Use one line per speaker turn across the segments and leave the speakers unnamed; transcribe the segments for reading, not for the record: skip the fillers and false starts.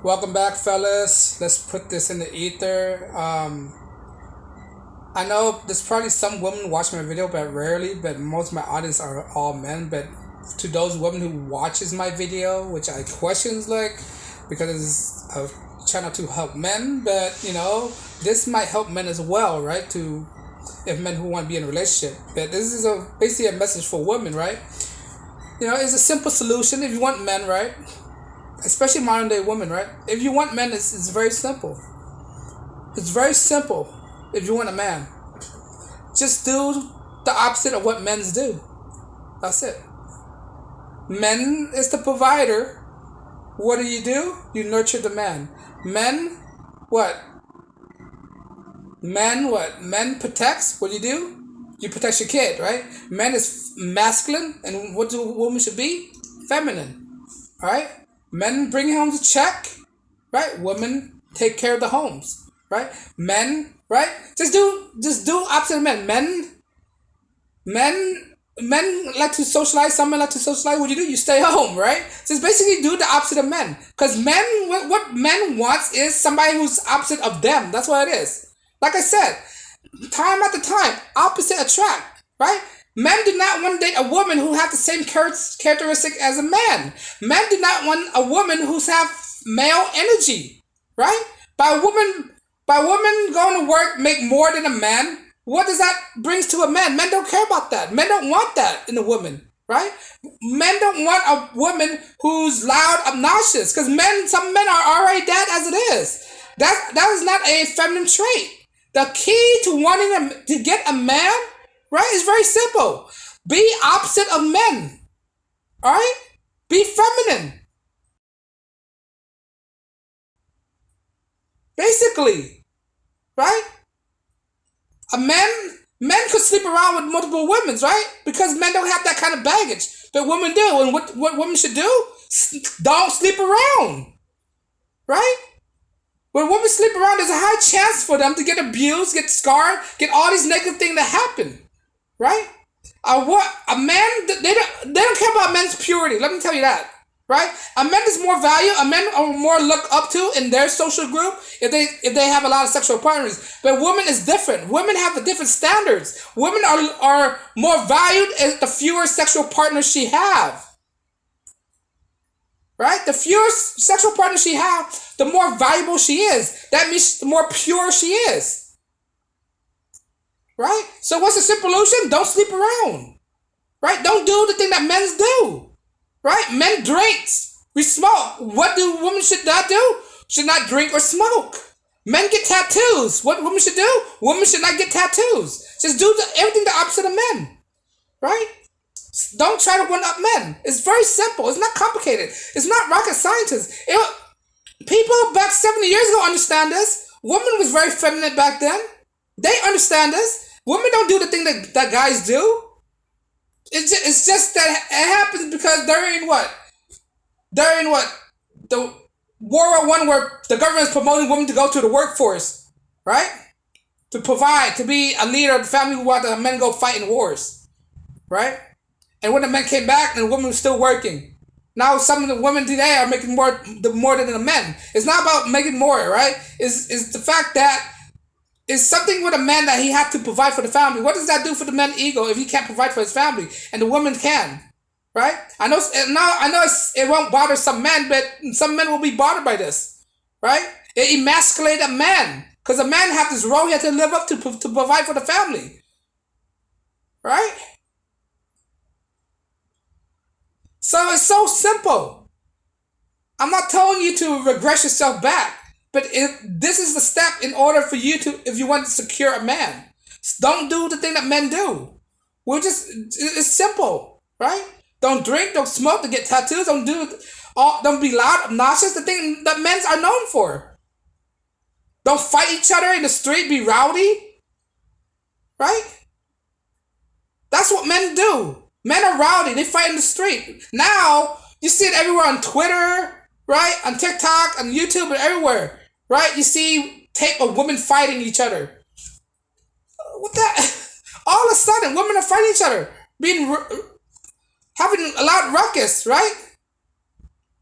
Welcome back, fellas. Let's put this in the ether. I know there's probably some women watch my video, but rarely. But most of my audience are all men. But to those women who watches my video, which I questions because I try not to help men, but this might help men as well, right? If men who want to be in a relationship. But this is basically a message for women, right? It's a simple solution if you want men, right? Especially modern day women, right? If you want men, it's very simple. It's very simple if you want a man. Just do the opposite of what men do. That's it. Men is the provider. What do? You nurture the man. Men, what? Men, what? Men protects. What do? You protect your kid, right? Men is masculine, and what do women should be? Feminine, all right? Men bring home the check, right? Women take care of the homes, right? Men, right? Just do opposite of men. Men like to socialize. Some men like to socialize. What do? You stay home, right? Just basically do the opposite of men. Because men, what men wants is somebody who's opposite of them. That's what it is. Like I said, time after time, opposite attract, right? Men do not want to date a woman who have the same characteristic as a man. Men do not want a woman who's have male energy, right? By a woman going to work make more than a man, what does that brings to a man? Men don't care about that. Men don't want that in a woman, right? Men don't want a woman who's loud, obnoxious, because some men are already that as it is. That is not a feminine trait. The key to wanting to get a man, right, is very simple. Be opposite of men. All right? Be feminine. Basically, right? Men could sleep around with multiple women, right? Because men don't have that kind of baggage that women do. And what women should do? Don't sleep around. Right? When women sleep around, there's a high chance for them to get abused, get scarred, get all these negative things that happen, right? A man, they don't care about men's purity. Let me tell you that, right? A man is more value. A man are more looked up to in their social group if they have a lot of sexual partners. But women is different. Women have different standards. Women are more valued as the fewer sexual partners she have. Right? The fewer sexual partners she has, the more valuable she is. That means the more pure she is. Right? So what's the simple solution? Don't sleep around. Right? Don't do the thing that men do. Right? Men drinks. We smoke. What do women should not do? Should not drink or smoke. Men get tattoos. What women should do? Women should not get tattoos. Just do everything the opposite of men. Right? Don't try to one-up men. It's very simple. It's not complicated. It's not rocket science. People back 70 years ago understand this. Women was very feminine back then. They understand this. Women don't do the thing that guys do. It's just that it happens because during what? The World War I, where the government is promoting women to go to the workforce, right? To provide, to be a leader of the family while the men go fight in wars, right? And when the men came back, the women were still working. Now some of the women today are making more than the men. It's not about making more, right? It's the fact that it's something with a man that he has to provide for the family. What does that do for the man's ego if he can't provide for his family and the woman can, right? I know it won't bother some men, but some men will be bothered by this, right? It emasculates a man because a man has this role he has to live up to provide for the family, right? So it's so simple. I'm not telling you to regress yourself back, but this is the step in order for you if you want to secure a man. Don't do the thing that men do. It's simple, right? Don't drink, don't smoke, don't get tattoos, don't be loud, obnoxious, the thing that men are known for. Don't fight each other in the street, be rowdy, right? That's what men do. Men are rowdy. They fight in the street. Now, you see it everywhere on Twitter, right? On TikTok, on YouTube, and everywhere, right? You see tape of women fighting each other. What that? All of a sudden, women are fighting each other. Having a loud ruckus, right?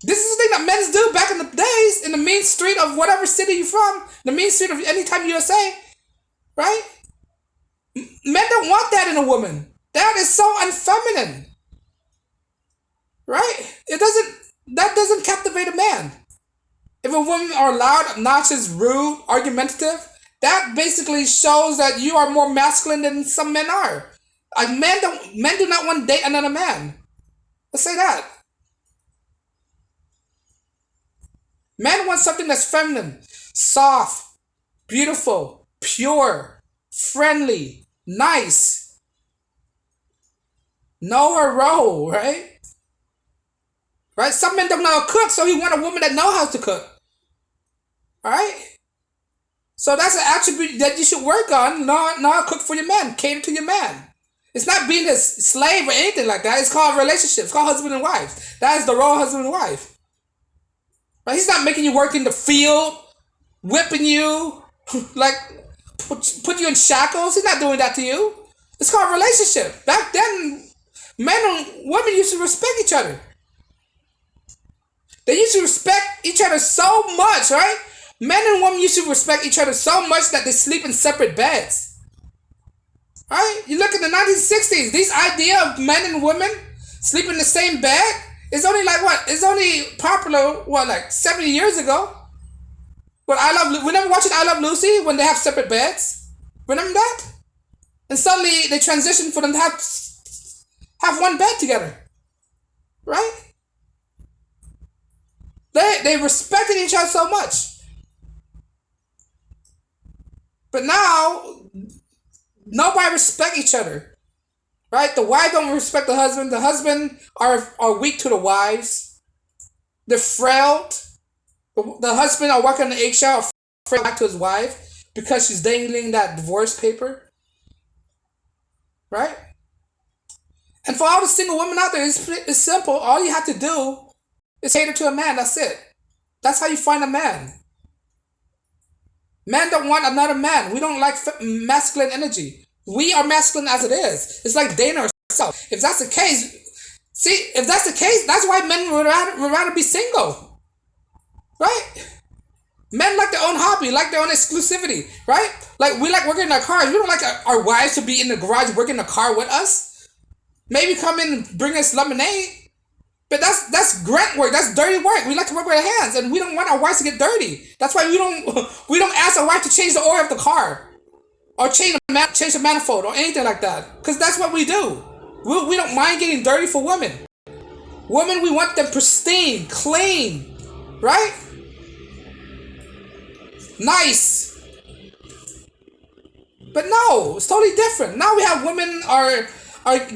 This is the thing that men do back in the days in the mean street of whatever city you're from, the mean street of anytime USA, right? Men don't want that in a woman. That is so unfeminine, right? That doesn't captivate a man. If a woman are loud, obnoxious, rude, argumentative, that basically shows that you are more masculine than some men are. Like men do not want to date another man. Let's say that. Men want something that's feminine, soft, beautiful, pure, friendly, nice. Know her role, right? Right? Some men don't know how to cook, so he want a woman that knows how to cook. Alright? So that's an attribute that you should work on. Not cook for your man. Cater to your man. It's not being a slave or anything like that. It's called relationships. It's called husband and wife. That is the role of husband and wife. Right? He's not making you work in the field, whipping you, like put you in shackles. He's not doing that to you. It's called relationship. Back then, men and women used to respect each other. They used to respect each other so much, right? Men and women used to respect each other so much that they sleep in separate beds. Right? You look at the 1960s, this idea of men and women sleeping in the same bed is only like what? It's only popular, like 70 years ago? But remember watching I Love Lucy when they have separate beds? Remember that? And suddenly they transition for them to have one bed together. Right? They respected each other so much. But now, nobody respect each other. Right? The wife don't respect the husband. The husband are weak to the wives. They're frail. The husband are walking on the eggshell, frail back to his wife because she's dangling that divorce paper. Right? And for all the single women out there, it's simple. All you have to do is cater to a man. That's it. That's how you find a man. Men don't want another man. We don't like masculine energy. We are masculine as it is. It's like dating ourselves. If that's the case, that's why men would rather be single. Right? Men like their own hobby, like their own exclusivity. Right? Like we like working in our cars. We don't like our wives to be in the garage working in the car with us. Maybe come in and bring us lemonade. But that's grunt work. That's dirty work. We like to work with our hands, and we don't want our wives to get dirty. That's why we don't ask our wife to change the oil of the car, or change the manifold, or anything like that. Because that's what we do. We don't mind getting dirty for women. Women, we want them pristine, clean, right? Nice. But no, it's totally different. Now we have women are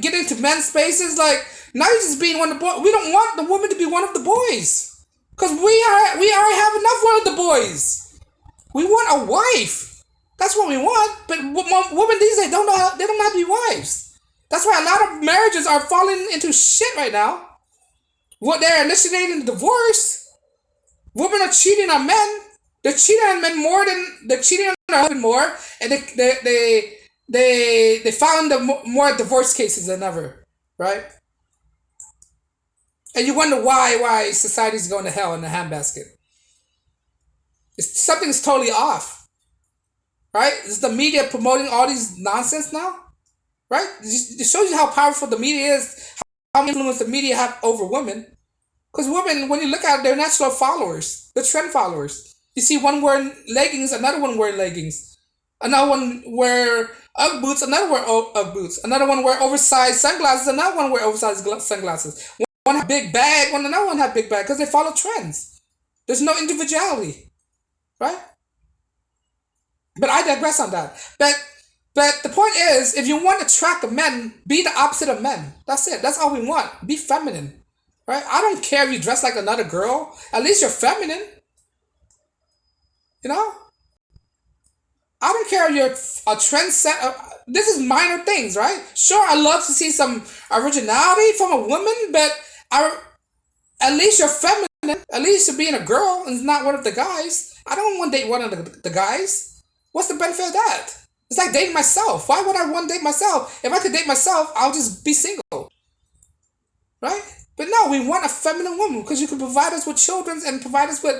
getting into men's spaces like. Now you're just being one of the boys. We don't want the woman to be one of the boys. Because we already have enough one of the boys. We want a wife. That's what we want. But women these days they don't know how to be wives. That's why a lot of marriages are falling into shit right now. What they're initiating divorce. Women are cheating on men. They're cheating on men they're cheating on their husband more, and they found more divorce cases than ever, right? And you wonder why society's going to hell in a handbasket. Something's totally off. Right? Is the media promoting all these nonsense now? Right? It shows you how powerful the media is, how much influence the media have over women. Because women, when you look at it, they're natural followers. They're trend followers. You see one wearing leggings, another one wearing leggings. Another one wear Ugg boots, another wear Ugg boots. Another one wear oversized sunglasses, another one wear oversized sunglasses. One have big bag, another one have big bag because they follow trends. There's no individuality, right? But I digress on that. But the point is, if you want to attract a man, be the opposite of men. That's it. That's all we want. Be feminine, right? I don't care if you dress like another girl. At least you're feminine. You know? I don't care if you're a trend set. This is minor things, right? Sure, I love to see some originality from a woman, but at least you're feminine. At least you're being a girl and not one of the guys. I don't want to date one of the guys. What's the benefit of that? It's like dating myself. Why would I want to date myself? If I could date myself, I'll just be single. Right? But no, we want a feminine woman because you can provide us with children and provide us with,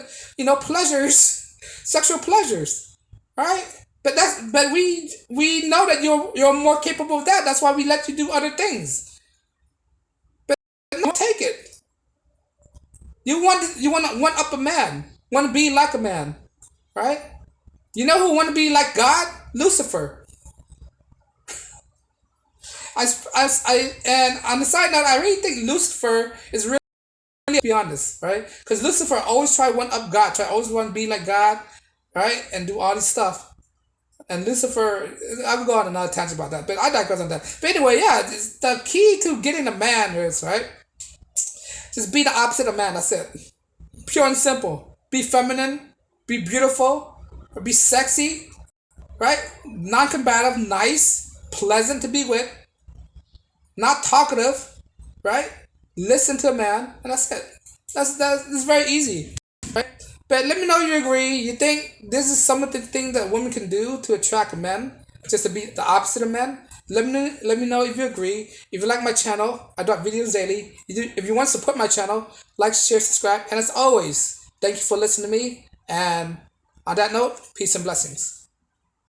pleasures, sexual pleasures, right? But we know that you're more capable of that. That's why we let you do other things. But no, take it. You want to one up a man, want to be like a man, right? You know who want to be like God? Lucifer. And on the side note, I really think Lucifer is really, to be honest, right? Because Lucifer always try one up God, try always want to be like God, right, and do all this stuff. And Lucifer, I will go on another tangent about that, but I digress on that. But anyway, yeah, the key to getting a man is, right, just be the opposite of man. That's it. Pure and simple. Be feminine, be beautiful, or be sexy, right? Non-combative, nice, pleasant to be with, not talkative, right? Listen to a man, and that's it. That's very easy, right? But let me know you agree. You think this is some of the things that women can do to attract men, just to be the opposite of men? Let me know if you agree. If you like my channel, I drop videos daily. If you want to support my channel, like, share, subscribe, and as always, thank you for listening to me. And on that note, peace and blessings.